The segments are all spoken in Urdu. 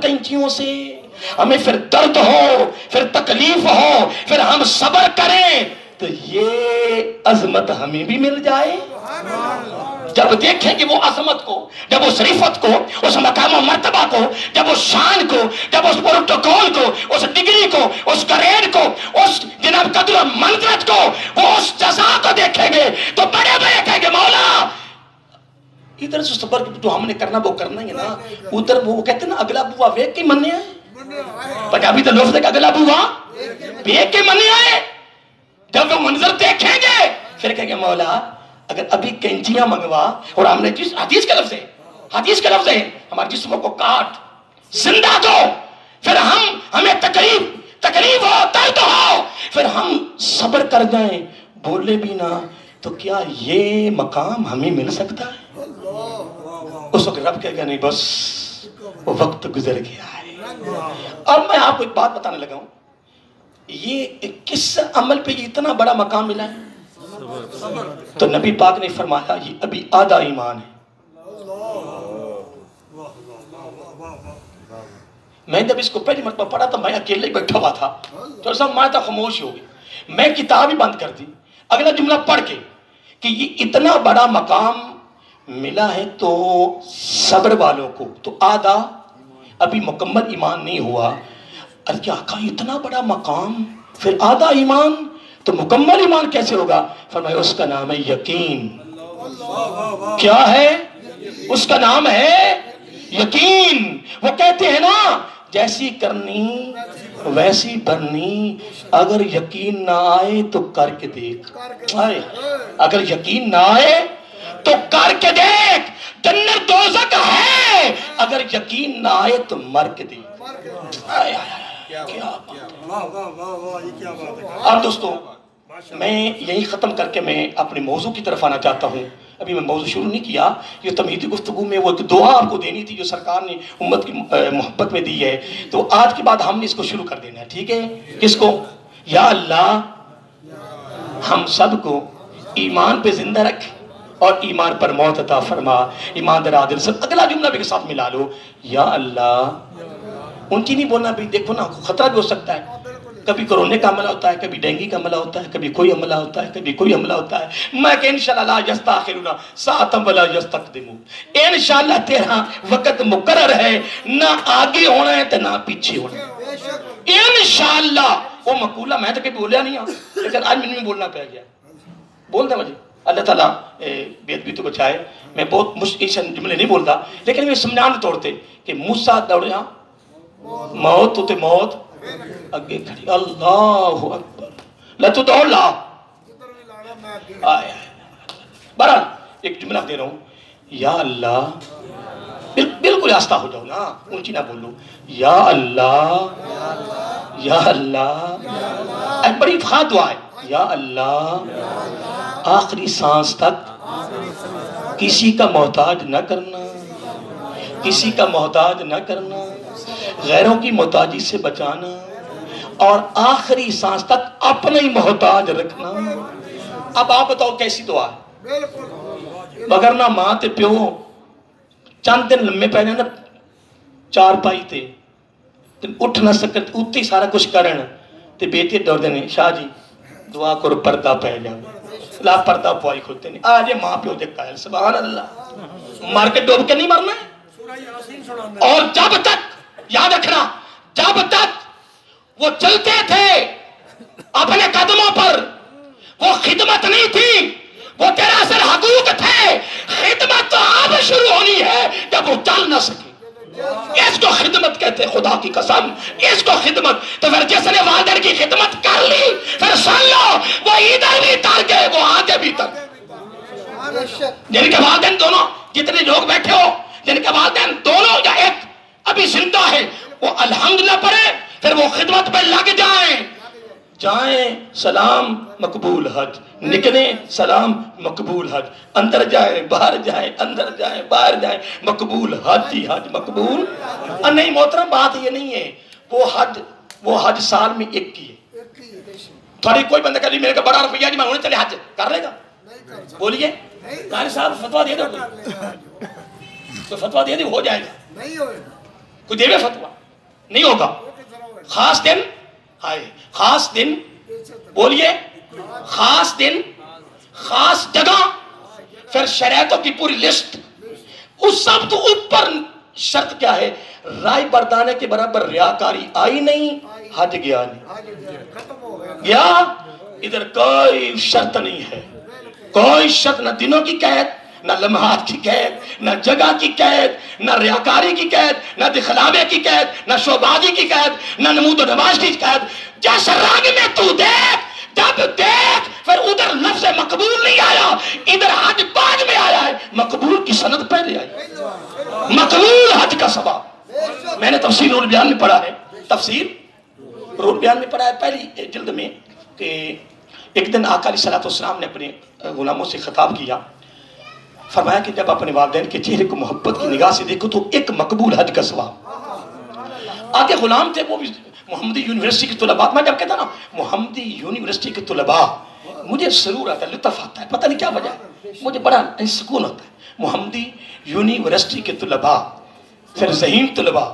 کینچیوں سے، ہمیں پھر درد ہو، پھر تکلیف ہو، پھر ہم صبر کریں تو یہ عظمت ہمیں بھی مل جائے۔ جب دیکھیں گے وہ عظمت کو، جب اس رفت کو، اس مقام و مرتبہ کو، جب اس شان کو، جب اس پروٹوکول کو، اس ڈگری کو، اس گریڈ کو، اس جناب قدر و منزلت کو، وہ اس جزا کو دیکھیں گے تو بڑے بڑے کہیں گے مولا ادھر سے صبر جو ہم نے کرنا وہ کرنا ہی ہے نا، ادھر وہ کہتے ہیں نا اگلا بوا ویک کے مننے ہیں، پنجابی تو لفظ ہے کہ اگلا بوا ویک کے مننے آئے۔ جب وہ منظر دیکھیں گے پھر کہیں گے مولا اگر ابھی کینچیاں منگوا، اور ہم نے جس حدیث کا لفظ ہے، حدیث کا لفظ ہے ہمارے جسموں کو کاٹ زندہ دو، پھر ہمیں تکلیف ہو، درد ہو، پھر ہم صبر کر جائیں، بولے بھی نہ، تو کیا یہ مقام ہمیں مل سکتا ہے؟ اس وقت رب کہے گا نہیں بس وہ وقت گزر گیا ہے۔ اب میں آپ کو ایک بات بتانے لگا ہوں، یہ کس عمل پہ اتنا بڑا مقام ملا ہے؟ تو نبی پاک نے فرمایا یہ ابھی آدھا ایمان ہے۔ میں جب اس کو پہلی مرتبہ پڑھا تو میں اکیلے بیٹھا ہوا تھا، تو سب میں تو خاموش ہو گئی، میں کتاب ہی بند کر دی۔ اگلا جملہ پڑھ کے کہ یہ اتنا بڑا مقام ملا ہے تو صبر والوں کو، تو آدھا ابھی مکمل ایمان نہیں ہوا۔ ارے کیا آقا اتنا بڑا مقام پھر آدھا ایمان تو مکمل ایمان کیسے ہوگا؟ فرمایا اس کا نام ہے یقین۔ کیا ہے؟ اس کا نام ہے یقین۔ وہ کہتے ہیں نا جیسی کرنی ویسی بھرنی، اگر یقین نہ آئے تو کر کے دیکھ، اگر یقین نہ آئے تو کر کے دیکھ، جنت دوزخ ہے، اگر یقین نہ آئے تو مر کے دیکھ۔ اب دوستو میں یہی ختم کر کے میں اپنے موضوع کی طرف آنا چاہتا ہوں۔ ابھی میں موضوع شروع نہیں کیا، یہ تمہیدی گفتگو میں وہ ایک دعا آپ کو دینی تھی جو سرکار نے امت کی محبت میں دی ہے، تو آج کے بعد ہم نے اس کو شروع کر دینا ہے، ٹھیک ہے؟ کس کو؟ یا اللہ ہم سب کو ایمان پہ زندہ رکھ اور ایمان پر موت عطا فرما۔ ایمان عادل سے اگلا جملہ بھی کے ساتھ ملا لو، یا اللہ اونچی نہیں بولنا بھی، دیکھو نا خطرہ بھی ہو سکتا ہے، کبھی کرونے کا عملہ ہوتا ہے، کبھی ڈینگی کا عملہ ہوتا ہے، کبھی کوئی عملہ ہوتا ہے، کبھی کوئی عملہ ہوتا ہے۔ میں کہ انشاءاللہ لا یستاخرون ساعۃ ولا یستقدمون، انشاءاللہ تیرا وقت مقرر ہے، نہ آگے ہونا ہے تو نہ پیچھے ہونا ہے انشاءاللہ۔ وہ مقولہ میں تو کبھی بولیا نہیں ہوں، لیکن آج میں بولنا پہ گیا، بول دیں مجھے اللہ تعالیٰ بے ادبی تو بچائے۔ میں بہت مشکل جملے نہیں بولتا، لیکن میں سمجھانے توڑتے کہ موسیٰ دوڑیا موت ہوتے موت اگے کھڑی، اللہ اکبر لتو دوڑ لا۔ بہرحال ایک جملہ دے رہا ہوں، یا اللہ، بالکل آستہ ہو جاؤ نا، اونچی نہ بولو، یا اللہ یا اللہ۔ ایک بڑی خاص دعا ہے، یا اللہ آخری سانس تک کسی کا محتاج نہ کرنا، کسی کا محتاج نہ کرنا، غیروں کی محتاجی سے بچانا، اور آخری سانس تک اپنے ہی محتاج رکھنا۔ اب آپ بتاؤ کیسی دعا ہے؟ مگر نہ ماں تے پیو چند دن لمبے پہ جانا، چار پائی تے اٹھ نہ سکت، اتنی سارا کچھ کرن تے بیٹے دور دینے، شاہ جی دعا کرو پردہ پہ جاؤ، لا پردہ پوائی کھوتے نہیں، آجے ماں پیو دے قائل، سبحان اللہ، مار کے ڈوب کے نہیں مرنا ہے۔ اور جب تک یاد رکھنا، جب تک وہ چلتے تھے اپنے قدموں پر، وہ خدمت نہیں تھی، وہ تیرا اثر حقوق تھے۔ خدمت تو اب شروع ہونی ہے جب وہ چل نہ سکے، اس کو خدمت کہتے ہیں، خدا کی قسم اس کو خدمت۔ تو پھر جس نے والدین کی خدمت کر لی، پھر سن لو وہ ادھر بھی تر گئے، وہ آگے بھی تر گئے۔ جن کے والدین دونوں، جتنے لوگ بیٹھے ہو جن کے والدین دونوں یا ایک ابھی زندہ ہے، وہ الحمدللہ پڑھے، پھر وہ خدمت پہ لگ جائیں، جائیں سلام مقبول حج، نکلیں سلام مقبول حج، اندر جائیں باہر جائیں، اندر جائیں باہر جائیں، مقبول حج ہی حج مقبول۔ نہیں محترم بات یہ نہیں ہے، وہ حج سال میں ایک کی ہے۔ تھوڑی کوئی بندہ کہہ لی میرے کا بڑا روپیہ جی میں ہونے چلے حج کر لے گا، بولیے قاری صاحب فتویٰ دے دو، تو فتویٰ دے دی ہو جائے گا، کوئی دیوے فتوہ نہیں ہوگا. خاص دن آئے، خاص دن بولیے، خاص دن، خاص جگہ، پھر شرائطوں کی پوری لسٹ. اس سب تو اوپر شرط کیا ہے؟ رائے بردانے کے برابر ریاکاری آئی نہیں، حج گیا نہیں گیا. ادھر کوئی شرط نہیں ہے، کوئی شرط، نہ دنوں کی قید، نہ لمحات کی قید، نہ جگہ کی قید، نہ ریاکاری کی قید، نہ دکھلاوے کی قید، نہ شوبازی کی قید، نہ نمود و نماز کی قید. جس رنگ میں تو دیکھ، جب دیکھ، پھر ادھر لفظ مقبول نہیں آیا، ادھر حج بعد میں آیا ہے. مقبول کی سند پہلے آئی، مقبول حج کا ثواب. میں نے تفسیر نور بیان میں پڑھا ہے، تفسیر نور بیان میں پڑھا ہے پہلی جلد میں، کہ ایک دن آقا علیہ السلام نے اپنے غلاموں سے خطاب کیا. فرمایا کہ جب اپنے والدین کے چہرے کو محبت کی نگاہ سے دیکھو تو ایک مقبول حج کا ثواب. آگے غلام تھے، وہ بھی محمدی یونیورسٹی کے طلباء. میں جب کہتا نا محمدی یونیورسٹی کے طلباء، مجھے سرور آتا ہے، لطف آتا ہے، پتہ نہیں کیا وجہ ہے، مجھے بڑا سکون ہوتا ہے. محمدی یونیورسٹی کے طلباء، پھر ذہین طلباء،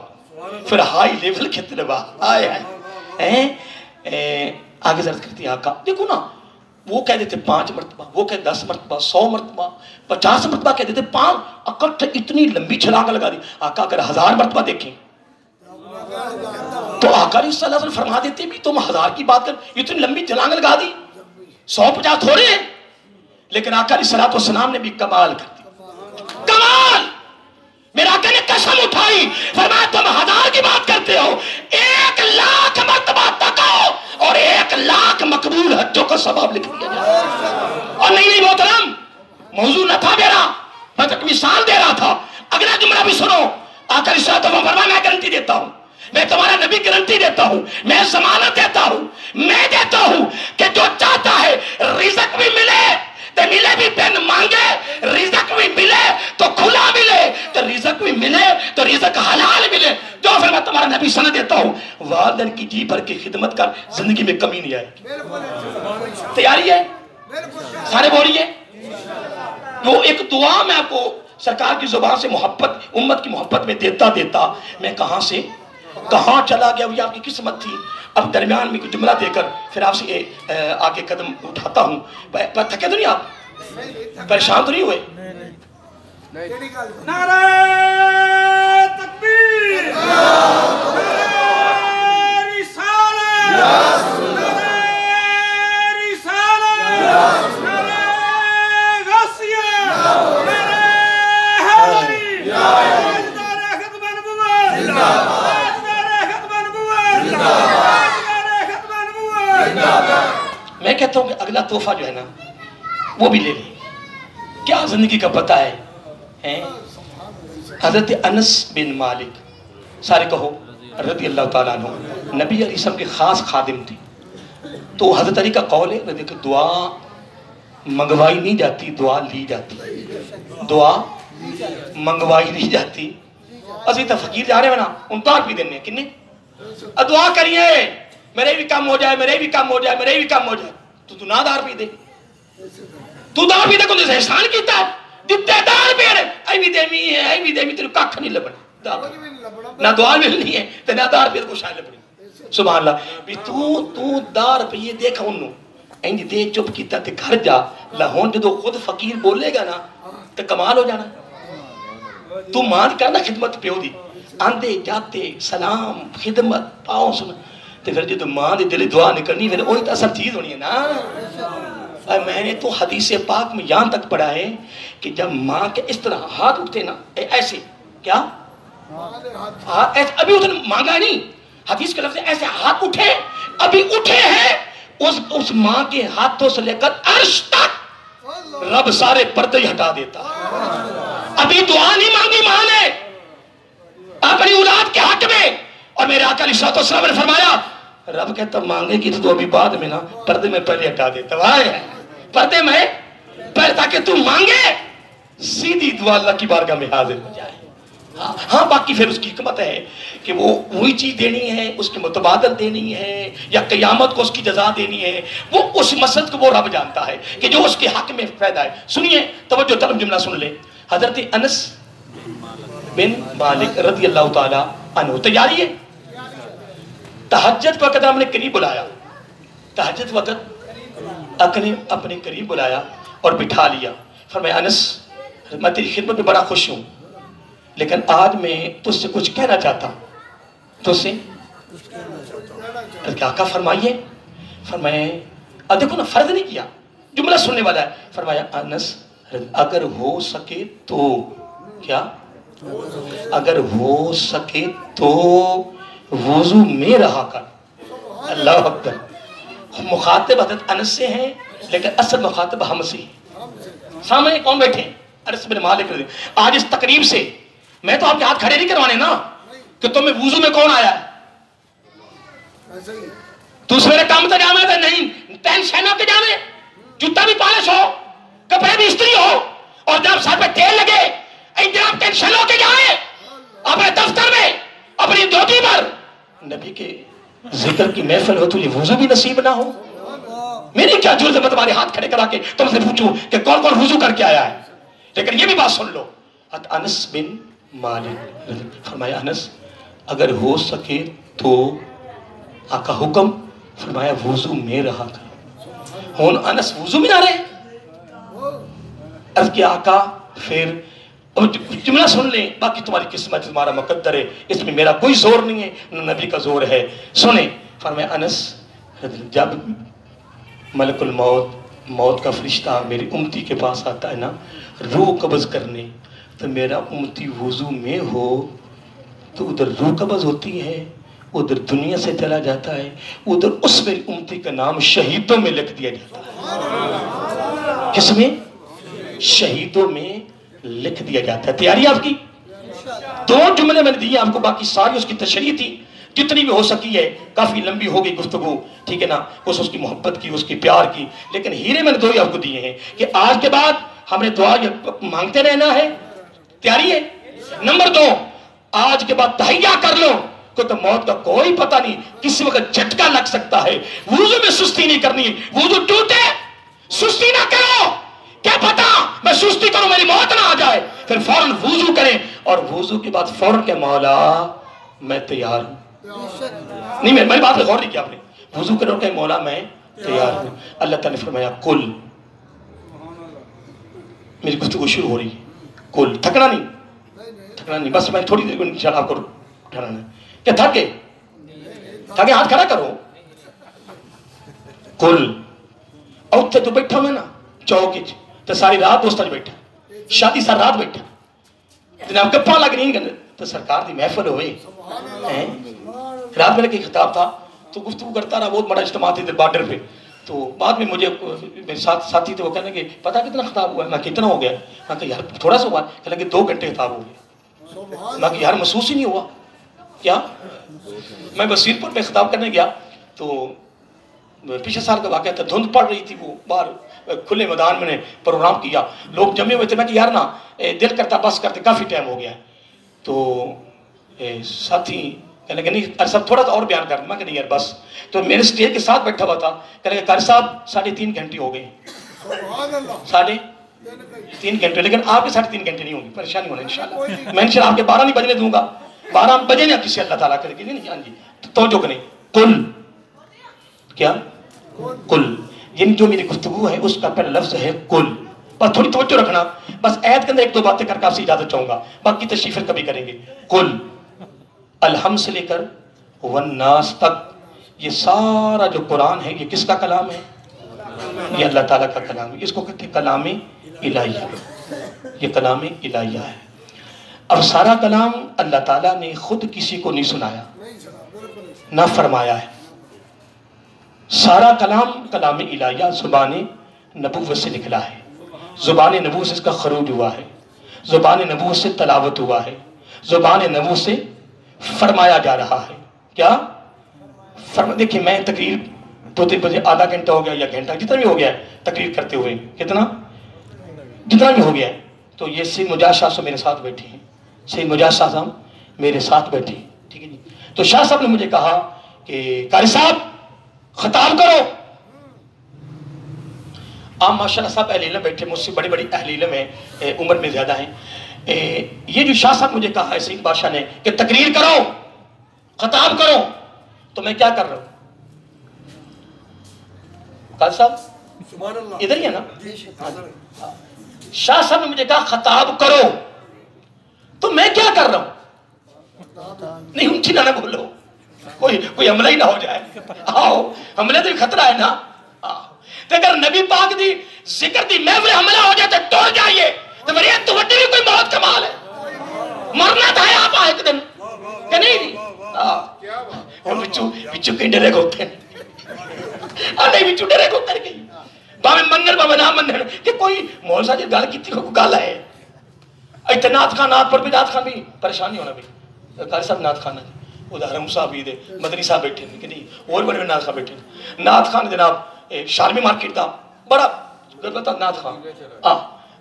پھر ہائی لیول کے طلباء، آئے ہیں. آگے ضرورت کرتی ہے آقا. دیکھو نا، وہ کہہ دیتے 5 مرتبہ، وہ کہہ 10 مرتبہ، 100 مرتبہ، 50 مرتبہ کہہ دیتے. 5 اکٹھے اتنی لمبی چھلانگ لگا دی. آقا اگر 1000 مرتبہ دیکھیں تو آقا صلی اللہ علیہ وسلم فرما دیتے بھی تم 1000 کی بات کر، اتنی لمبی چھلانگ لگا دی. 150 تھوڑے ہیں، لیکن آقا علیہ السلام نے بھی کمال کر دی. کمال! میرا آقا نے قسم اٹھائی، فرمایا تم 1000 کی بات کرتے ہو، 1,00,000 مرتبہ تکو اور 1,00,000 مقبول حجوں کا ثواب لکھ دیا جائے. اور نہیں محترم، موضوع نہ تھا میرا، میں تک مثال دے رہا تھا. اگلا جملہ بھی سنو. آقا علیہ السلام فرمایا میں گارنٹی دیتا ہوں، میں تمہارا نبی گارنٹی دیتا ہوں، میں ضمانت دیتا ہوں، میں دیتا ہوں کہ جو چاہتا ہے رزق بھی ملے تو ملے بھی بن مانگے، رزق بھی ملے تو کھلا ملے، تو رزق بھی ملے تو رزق حلال ملے. جو پھر میں تمہارا نبی سند دیتا ہوں، والدین کی جی بھر کی خدمت کر، زندگی میں کمی نہیں آئے گی. تیاری ہے؟ سارے بولیے. وہ ایک دعا میں آپ کو سرکار کی زبان سے محبت، امت کی محبت میں دیتا میں کہاں سے کہاں چلا گیا. وہ آپ کی قسمت تھی. اب درمیان میں کوئی جملہ دے کر پھر آپ سے آگے قدم اٹھاتا ہوں. تھکے تو نہیں آپ؟ پریشان تو نہیں ہوئے؟ نعرہ تکبیر، نعرہ رسالت، نعرہ رسالت، نعرہ غوثیہ، نعرہ حیدری، تاجدار ختم نبوت، تاجدار ختم نبوت، تاجدار ختم نبوت. میں کہتا ہوں کہ اگلا تحفہ جو ہے نا وہ بھی لے لیں. کیا زندگی کا پتہ ہے؟ حضرت انس بن مالک، سارے کہو رضی اللہ تعالیٰ عنہ، نبی علیہ السلام کے خاص خادم تھے. تو حضرت علی کا قول ہے کہ دعا منگوائی نہیں جاتی، دعا لی جاتی. دعا منگوائی نہیں جاتی. اسی تو فقیر جا رہے ہیں نا، ان تار بھی دینے کنے دعا کریے میرے بھی کام ہو جائے، میرے بھی کام ہو جائے، میرے بھی کام ہو جائے. تو نہ دار بھی دے، تو دار بھی دے کو جیسے احسان کیتا ہے. جتے دار بھی ہے اے بھی دیمی ہے، اے بھی دیمی تیرے کاکھ نہیں لبنا، نہ دعا ملنی ہے تو نہ دار بھی کو شاید لبنی. سبحان اللہ. بھی تو دار پہ یہ دیکھا انہوں اینج دے چپ کیتا تے گھر جا لہون جدو خود فقیر بولے گا نا تو کمال ہو جانا. تو مان کرنا خدمت پیو دی، آندے جاتے سلام خدمت پاؤں سن، تو پھر جدو ماں دی دلی دعا نکلنی پھر وہی تو اثر چیز ہونی ہے نا. میں نے تو حدیث پاک میں یہاں تک پڑھا ہے کہ جب ماں کے اس طرح ہاتھ اٹھتے نا ایسے، کیا ابھی اس نے مانگا نہیں، حدیث کے لفظ ایسے ہاتھ اٹھے، ابھی اٹھے ہیں، اس ماں کے ہاتھوں سے لے کر عرش تک رب سارے پردے ہٹا دیتا. ابھی دعا نہیں مانگی ماں نے اپنی اولاد کے حق میں. اور میرے آقا علیہ السلام نے فرمایا رب کہتا مانگے گی تو ابھی بعد میں نا پردے میں پہلے ہٹا دیتا. پردے میں پہلے تاکہ تو مانگے سیدھی دعا اللہ کی بارگاہ میں حاضر ہو جائے. ہاں باقی پھر اس کی حکمت ہے کہ وہ وہی چیز دینی ہے، اس کے متبادل دینی ہے یا قیامت کو اس کی جزا دینی ہے، وہ اس مقصد کو وہ رب جانتا ہے کہ جو اس کے حق میں فائدہ ہے. سنیے توجہ طلب جملہ سن لیں. حضرت انس بن مالک رضی اللہ تعالی عنہ. تیاری ہے. تہجد وقت ہم نے قریب بلایا, تہجد وقت اپنے قریب بلایا اور بٹھا لیا. فرمایا انس میں تیری خدمت میں بڑا خوش ہوں, لیکن آج میں تجھ سے کچھ کہنا چاہتا ہوں. تجھ سے کیا آقا فرمائیے. فرمائے اب دیکھو نا, فرض نہیں کیا, جملہ سننے والا ہے. فرمایا انس اگر ہو سکے تو, کیا اگر ہو سکے تو وضو میں رہا کر. اللہ اکبر. مخاطب حضرت انس سے ہیں لیکن اصل مخاطب ہم سے. سامنے کون بیٹھے؟ انس بن مالک رضی. آج اس تقریب سے میں تو آپ کے ہاتھ کھڑے نہیں کروانے نا کہ تمہیں وضو میں کون آیا ہے. تو سویرے کام تو جامع ہے نہیں, تین شہنوں کے جامع, جوتا بھی پالش ہو, کپڑے بھی استری ہو, اور جب سر پہ تیل لگے جناب ٹینشنوں کے جائیں اپنے دفتر میں اپنی ڈیوٹی پر نبی کے ذکر کی محفل ہو, تجھے وضو بھی نصیب نہ ہو. میری کیا جرت ہے میں تمہارے ہاتھ کھڑے کرا کے تم سے پوچھوں کہ کون کون وضو کر کے آیا ہے. لیکن یہ بھی بات سن لو. انس بن مالک فرمایا انس اگر ہو سکے تو آقا حکم. فرمایا وضو میں رہا کر. ہون انس وضو میں نہ رہے. عرض کیا آقا پھر جملہ سن لیں, باقی تمہاری قسمت تمہارا مقدر ہے, اس میں میرا کوئی زور نہیں ہے, نبی کا زور ہے. سنیں. فرمایا انس جب ملک الموت موت کا فرشتہ میری امتی کے پاس آتا ہے نا روح قبض کرنے, تو میرا امتی وضو میں ہو تو ادھر روح قبض ہوتی ہے, ادھر دنیا سے چلا جاتا ہے, ادھر اس میری امتی کا نام شہیدوں میں لکھ دیا جاتا ہے. کس میں؟ شہیدوں میں لکھ دیا جاتا ہے. تیاری آپ کی؟ دو جملے میں نے دیے آپ کو, باقی ساری اس کی تشریح تھی جتنی بھی ہو سکی ہے. کافی لمبی ہو گئی گفتگو, ٹھیک ہے نا, اس کی محبت کی, اس کی پیار کی, لیکن ہیرے میں نے دو ہی آپ کو دیے ہیں کہ آج کے بعد ہم نے دعا مانگتے رہنا ہے. تیاری ہے؟ نمبر دو, آج کے بعد تہیہ کر لو کہ تو موت کا کوئی پتہ نہیں, کسی وقت جھٹکا لگ سکتا ہے. وضو میں سستی نہیں کرنی, وضو ٹوٹے سستی نہ کرو, کیا پتا میں سستی کروں میری موت نہ آ جائے. پھر فوراً وضو کریں, اور وضو کے بعد فوراً کہ مولا میں تیار ہوں. نہیں میری بات پہ غور نہیں کیا آپ نے. وضو کرو کہ مولا میں تیار ہوں. اللہ تعالیٰ نے فرمایا کل, میری گفتگو شروع ہو رہی ہے, کل تھکنا نہیں, بس میں تھوڑی دیر کو انشاءاللہ آپ کو ٹھہرانا ہے. کیا تھکے ہاتھ کھڑا کرو. کل اور تو بیٹھا میں نا چوک تو ساری رات دوستان بیٹھا, شادی سار رات بیٹھا, جناب گپاں لگ نہیں کرنے تو سرکار دی محفل ہوئے. رات میں کہ خطاب تھا تو گفتگو کرتا رہا, بہت بڑا اجتماع تھی بارڈر پہ. تو بعد میں مجھے میرے ساتھی تھے, وہ کہنے کہ پتہ کتنا خطاب ہوا ہے؟ میں کتنا ہو گیا؟ میں کہ یار تھوڑا سا ہوا. کہنے کہ 2 گھنٹے خطاب ہو گیا. میں کہ یار محسوس ہی نہیں ہوا. کیا میں بصیر پور میں خطاب کرنے گیا تو پچھلے سال کا واقعہ تھا, دھند پڑ رہی تھی, وہ باہر کھلے میدان میں نے پروگرام کیا, لوگ جمع ہوئے تھے. میں کہ یار نا دل کرتا بس کرتے, کافی ٹائم ہو گیا ہے. تو ساتھی کہنے کہ نہیں صاحب تھوڑا سا اور بیان کر دیں. میں کہ نہیں یار بس. تو میرے اسٹیج کے ساتھ بیٹھا ہوا تھا, کہنے کہ قاری صاحب 3.5 گھنٹے ہو گئے. 3.5 گھنٹے, لیکن آپ کے 3.5 گھنٹے نہیں ہوں گے, پریشانی ہونا انشاءاللہ. میں انشاءاللہ آپ کے 12 نہیں بجنے دوں گا, 12 بجے نہیں کسی اللہ تعالیٰ کرے گی. نہیں ہاں جی توجہ کریں. کل کیا کل, یعنی جو میری گفتگو ہے اس کا پہلا لفظ ہے کل. بس تھوڑی توجہ رکھنا, بس آیت کے اندر 1-2 باتیں کر کے آپ سے اجازت چاہوں گا, باقی تشریح پھر کبھی کریں گے. کل الحمد سے لے کر والناس تک, یہ سارا جو قرآن ہے یہ کس کا کلام ہے؟ یہ اللہ تعالیٰ کا کلام ہے. اس کو کہتے ہیں کلام الہیہ. یہ کلام الہیہ ہے. اب سارا کلام اللہ تعالیٰ نے خود کسی کو نہیں سنایا نہ فرمایا ہے. سارا کلام کلام الہیہ زبان نبوت سے نکلا ہے. زبان نبوت سے اس کا خروج ہوا ہے, زبان نبوت سے تلاوت ہوا ہے, زبان نبوت سے فرمایا جا رہا ہے. کیا دیکھیں میں تقریر 2-3 بجے آدھا گھنٹہ ہو گیا یا گھنٹہ جتنا بھی ہو گیا ہے تقریر کرتے ہوئے, جتنا بھی ہو گیا ہے. تو یہ سید مجاہد شاہ صاحب میرے ساتھ بیٹھے ہیں, سید مجاہد شاہ صاحب میرے ساتھ بیٹھے ہیں, ٹھیک ہے جی. تو شاہ صاحب نے مجھے کہا کہ قاری صاحب خطاب کرو. آپ ماشاءاللہ صاحب اہل علم بیٹھے, مجھ سے بڑی بڑی اہل علم ہیں, عمر میں زیادہ ہیں. یہ جو شاہ صاحب مجھے کہا ہے سید بادشاہ نے کہ تقریر کرو, خطاب کرو تو میں کیا کر رہا ہوں؟ قاضی صاحب ادھر ہی ہے نا؟ شاہ صاحب نے مجھے کہا خطاب کرو تو میں کیا کر رہا ہوں؟ نہیں اونچی نہ بولو، کوئی حملہ ہی نہ ہو جائے. آؤ حملے تو خطرہ ہے نا. تو اگر نبی پاک دی ذکر دی محفل حملہ ہو جائے تو ٹوڑ جائیے تو میری تو وڈی بھی کوئی موت کمال ہے. مرنا تھا آپ ایک دن کہ نہیں؟ بچو کہیں ڈرے کو ہوتے ہیں نہیں بچو ڈرے کو اتر گئی باوے منن باوے نہ منن کہ کوئی مول صاحب جی گل کی تھی کوئی گل ہے ایتھے نعت خان نعت پر بھی نعت خان بھی پریشانی ہونا بھی قاری صاحب نعت خان ہے ادھر ہم صاحب بھی دے مدنی صاحب بیٹھے ہیں کہ نہیں اور بڑے نعت خان بیٹھے ہیں. نعت خان جناب شالمی مارکیٹ کا بڑا گربتا نعت خان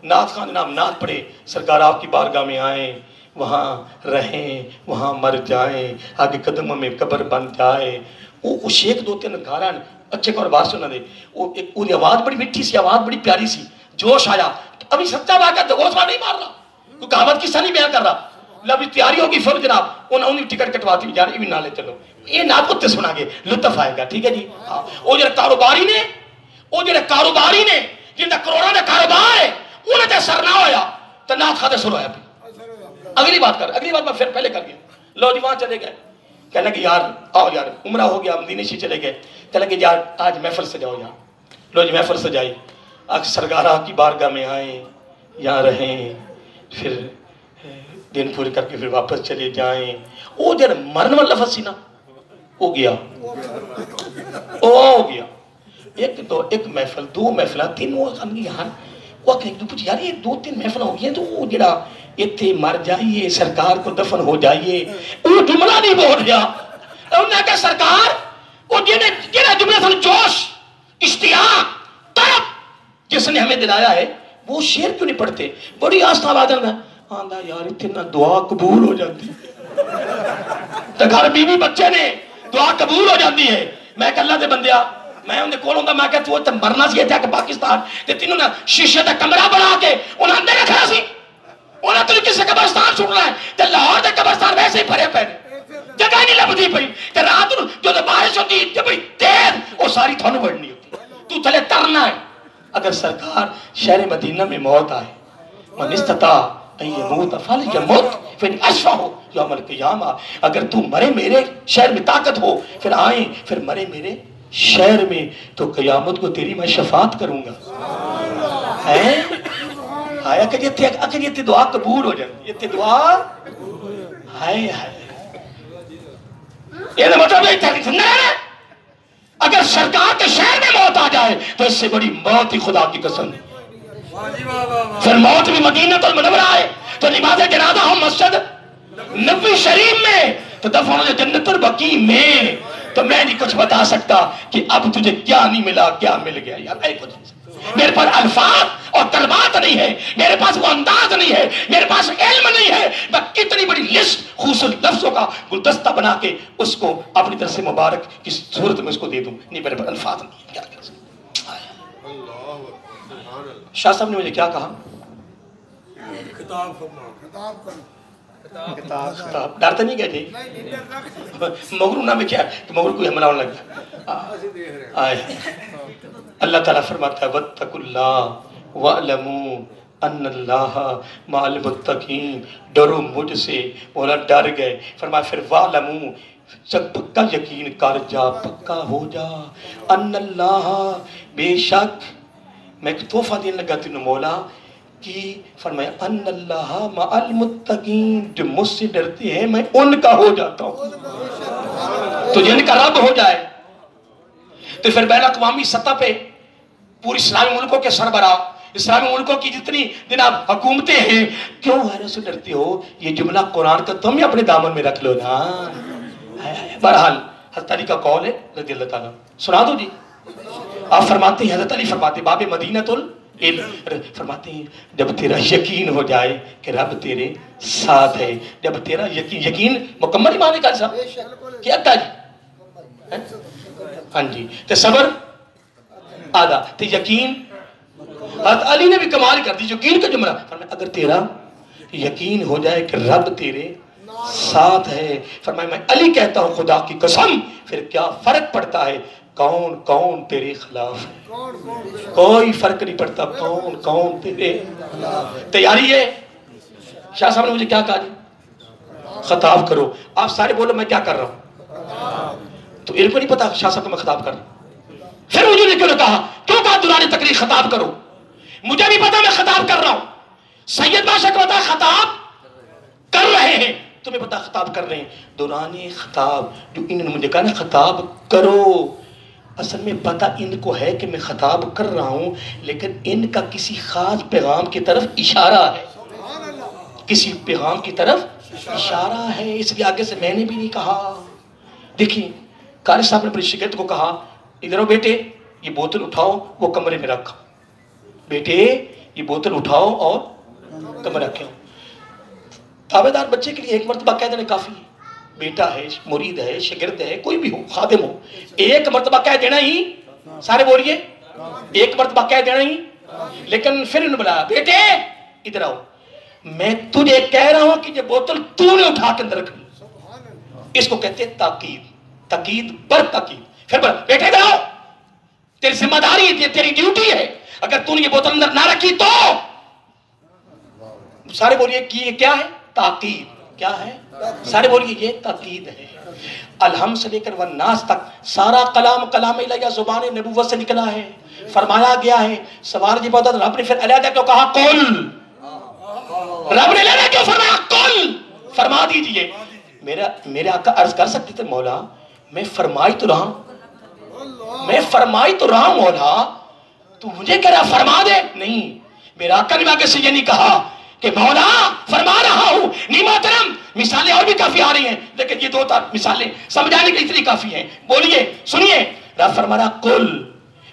نعت خان جناب نعت پڑھے سرکار آپ کی بارگاہ میں آئیں وہاں رہیں وہاں مر جائیں آگے قدموں میں قبر بن جائے. وہ شیخ دو تین گھاران اچھے کو بات سنا دے وہ آواز بڑی مٹھی سی آواز بڑی پیاری سی جوش آیا. ابھی سچا واقعہ دگوس نہیں مار رہا کوئی کہاوت قصہ نہیں بیان کر رہا. ابھی تیاری ہوگی پھر جناب انہیں ٹکٹ کٹواتی بھی جانے بھی نہ لے چلو یہ نعت کتے سنا گے لطف آئے گا. ٹھیک ہے جی. وہ جڑے کاروباری نے جن کا کروڑوں کا کاروبار ہے انہیں تے سر نہ ہویا تو نعت خاتے سر ہویا بھی. اگلی بات میں پھر پہلے کر گیا. لو جی وہاں چلے گئے کہنے لگے یار آؤ یار عمرہ ہو گیا مدینے سے چلے گئے کہنے لگے یار آج محفل سجاؤ یار. لو جی محفل سجائی سرکار کی بارگاہ میں آئیں یہاں رہیں پھر دن پورے کر کے پھر واپس چلے جائیں. وہ جب مرن والا لفظ سی نا وہ گیا ایک محفل دو محفل تین وہ یار وہ پوچھ یار یہ دو تین محفل ہو گئی ہیں تو وہ جڑا اتنے مر جائیے سرکار کو دفن ہو جائیے وہ جملہ نہیں بول رہا. انہوں نے کہا سرکار وہ جڑا جملہ تھا جوش اشتیاق طرف جس نے ہمیں دلایا ہے وہ شعر کیوں نہیں پڑھتے؟ بڑی آستہ آواز ہے آندہ یار اتنا دعا قبول ہو جاتی تو گھر بیوی بچے نے دعا قبول ہو جاتی ہے. میں کہ اللہ دے بندیا میں انہیں کول ہوں گا میں کہتا وہ مرنا سی تھا کہ پاکستان تے تینوں نے شیشے دا کمرہ بنا کے انہیں اندر رکھنا سی انہیں تو کسی قبرستان چھوڑنا ہے تے لاہور دے قبرستان ویسے ہی بھرے پے جگہ نہیں لبدی پئی تے رات نوں جو بارش ہوتی جب بڑی تیز وہ ساری تھانوں بڑھنی ہوتی تو تھلے ترنا ہے. اگر سرکار شہر مدینہ میں موت آئے من استطاع ان یموت فلیمت پھر اشفع ہو یوم القیامہ. اگر تو مرے میرے شہر میں طاقت ہو پھر آئیں پھر مرے میرے شہر میں تو قیامت کو تیری میں شفاعت کروں گا. آیا کہ یہ دعا قبول ہو جائے یہ دعا ہائے یہ مطلب اگر سرکار کے شہر میں موت آ جائے تو اس سے بڑی موت ہی خدا کی قسم ہے. پھر موت بھی مدینہ المنورہ آئے تو نماز جنازہ ہو مسجد نبوی شریف میں تو دفن ہو جنت البقیع میں. تو میں نہیں کچھ بتا سکتا کہ اب تجھے کیا نہیں ملا کیا مل گیا یار میں کچھ میرے پاس الفاظ اور کلمات نہیں ہے میرے پاس وہ انداز نہیں ہے میرے پاس علم نہیں ہے. میں کتنی بڑی لسٹ خوبصورت لفظوں کا گلدستہ بنا کے اس کو اپنی طرف سے مبارک کی صورت میں اس کو دے دوں نہیں میرے پاس الفاظ نہیں ہے. کیا کر سکتا شاہ صاحب نے مجھے کیا کہا خطاب ڈرتا نہیں کہتے مغرو نہ میں کیا کہ مغرو کوئی حملہ ہونے لگ گیا. اللہ تعالیٰ فرماتا ہے وَاتَّقُوا اللَّهَ وَاعْلَمُوا أَنَّ اللَّهَ مَعَ الْمُتَّقِينَ. ڈرو مجھ سے. مولا ڈر گئے فرمایا پھر وَاعْلَمُوا جب پکا یقین کر جا پکا ہو جا ان اللہ بے شک میں ایک تحفہ دینے لگا تینوں مولا کی فرمایا ان اللہ مع المتقین جو مجھ سے ڈرتے ہیں میں ان کا ہو جاتا ہوں تو جن کا رب ہو جائے. تو پھر بین الاقوامی سطح پہ پوری اسلامی ملکوں کے سربراہ اسلامی ملکوں کی جتنی جناب حکومتیں ہیں کیوں غیروں سے ڈرتے ہو؟ یہ جملہ قرآن کا تم ہی اپنے دامن میں رکھ لو نا. بہرحال حضرت علی کا قول ہے رضی اللہ تعالیٰ سنا دو جی. آپ فرماتے ہیں حضرت علی فرماتے باب مدینہ فرماتے ہیں جب تیرا یقین ہو جائے کہ رب تیرے ساتھ ہے جب تیرا یقین مکمل ایمان کا صاحب کیا تھا جی ہاں جی تو صبر آدھا تو یقین حضرت علی نے بھی کمال کر دی یقین کا جملہ فرمایا اگر تیرا یقین ہو جائے کہ رب تیرے ساتھ ہے. فرمایا میں علی کہتا ہوں خدا کی قسم پھر کیا فرق پڑتا ہے کون کون تیرے خلاف ہے؟ کوئی فرق نہیں پڑتا کون کون تیرے. تیاری ہے. شاہ صاحب نے مجھے کیا کہا جی؟ خطاب کرو. آپ سارے بولو میں کیا کر رہا ہوں؟ تو ان کو نہیں پتا شاہ صاحب کو میں خطاب کر رہا ہوں. پھر مجھے نے کیوں کہا دوران تقریر خطاب کرو؟ مجھے بھی پتا میں خطاب کر رہا ہوں. سید بادشاہ کو پتا خطاب کر رہے ہیں, تمہیں پتا خطاب کر رہے ہیں. دوران خطاب جو انہوں نے مجھے کہا نا خطاب کرو, اصل میں پتا ان کو ہے کہ میں خطاب کر رہا ہوں, لیکن ان کا کسی خاص پیغام کی طرف اشارہ ہے, کسی پیغام کی طرف اشارہ ہے, اس لیے آگے سے میں نے بھی نہیں کہا. دیکھیں قاری صاحب نے اپنی شاگرد کو کہا ادھر آؤ بیٹے یہ بوتل اٹھاؤ وہ کمرے میں رکھ. بیٹے یہ بوتل اٹھاؤ اور کمرے رکھو. تابعدار بچے کے لیے ایک مرتبہ کہہ دینا کافی ہے. بیٹا ہے, مرید ہے, شاگرد ہے, کوئی بھی ہو, خادم ہو, ایک مرتبہ کہہ دینا ہی, سارے بولیے ایک مرتبہ کہہ دینا ہی. لیکن پھر انہوں نے بولا بیٹے ادھر آؤ, میں تجھے کہہ رہا ہوں کہ یہ بوتل تو نے اٹھا کے اندر رکھنی. اس کو کہتے ہیں تاکید, تاکید پر تاکید. پھر بولا بیٹے ادھر آؤ, تیری ذمہ داری ہے, تیری ڈیوٹی ہے, اگر تو نے یہ بوتل اندر نہ رکھی تو. سارے بولیے کہ یہ کیا ہے؟ تاکید. کیا ہے؟ سارے بولیے یہ تاکید ہے. الحمد سے لے کر والناس تک سارا کلام کلام الہیہ زبان نبوت سے نکلا ہے, فرمایا گیا ہے. سوال یہ بتا رب نے پھر علیحدہ کیوں کہا قل؟ رب نے علیحدہ کیوں فرمایا قل؟ فرما دیجئے. میرے آقا عرض کر سکتے تھے مولا میں فرمائی تو رہا ہوں, میں فرمائی تو رہا ہوں مولا, تو مجھے کہہ رہا فرما دے. نہیں, میرا آقا نے آگے سے یہ نہیں کہا کہ مولا فرما رہا ہوں. نہیں محترم, مثالیں اور بھی کافی آ رہی ہیں, لیکن یہ دو مثالیں سمجھانے کے لیے اتنی کافی ہیں. بولیے سنیے, رب فرما رہا قل.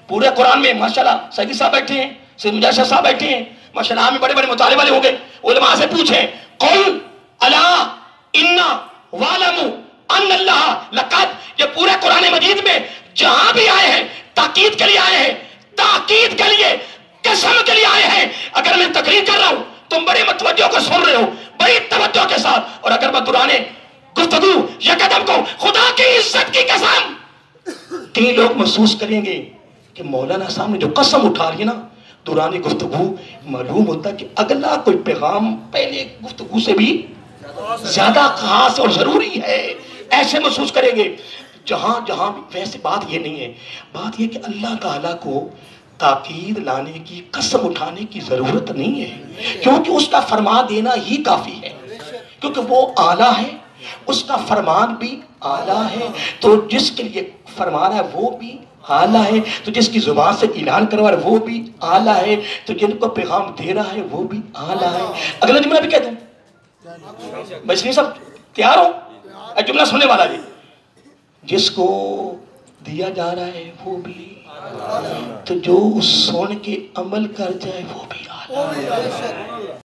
پورے قرآن میں ماشاءاللہ سیدی صاحب بیٹھے ہیں, سید مجاہد صاحب بیٹھے ہیں, ماشاءاللہ میں بڑے بڑے مطالعے والے ہو گئے, علماء سے پوچھیں قل الا انا وعلموا ان اللہ لقد. یہ پورے قرآن مجید میں جہاں بھی آئے ہیں تاکید کے لیے آئے ہیں, تاکید کے لیے, قسم کے لیے آئے ہیں. اگر میں تقریر کر رہا ہوں تم بڑے متوجہ کو سن رہے ہو بڑی توجہ کے ساتھ, اور اگر میں دوران گفتگو یا قدم کو خدا کی عزت کی قسم, کئی لوگ محسوس کریں گے کہ مولانا صاحب نے جو قسم اٹھا رہی ہے نا دوران گفتگو, معلوم ہوتا ہے کہ اگلا کوئی پیغام پہلے گفتگو سے بھی زیادہ خاص اور ضروری ہے, ایسے محسوس کریں گے. جہاں جہاں ویسے بات یہ نہیں ہے, بات یہ کہ اللہ تعالیٰ کو تاکید لانے کی, قسم اٹھانے کی ضرورت نہیں ہے, کیونکہ اس کا فرما دینا ہی کافی ہے, کیونکہ وہ اعلیٰ ہے, اس کا فرمان بھی اعلیٰ ہے. تو جس کے لیے فرما رہا ہے وہ بھی اعلیٰ ہے, تو جس کی زبان سے اعلان کروا رہا ہے وہ بھی اعلیٰ ہے, تو جن کو پیغام دے رہا ہے وہ بھی اعلیٰ ہے. اگلا جملہ بھی کہہ دوں, بچنی صاحب تیار ہو؟ جملہ سننے والا جی, جس کو دیا جا رہا ہے وہ بھی, تو جو سن کے عمل کر جائے وہ بھی اعلیٰ ہے.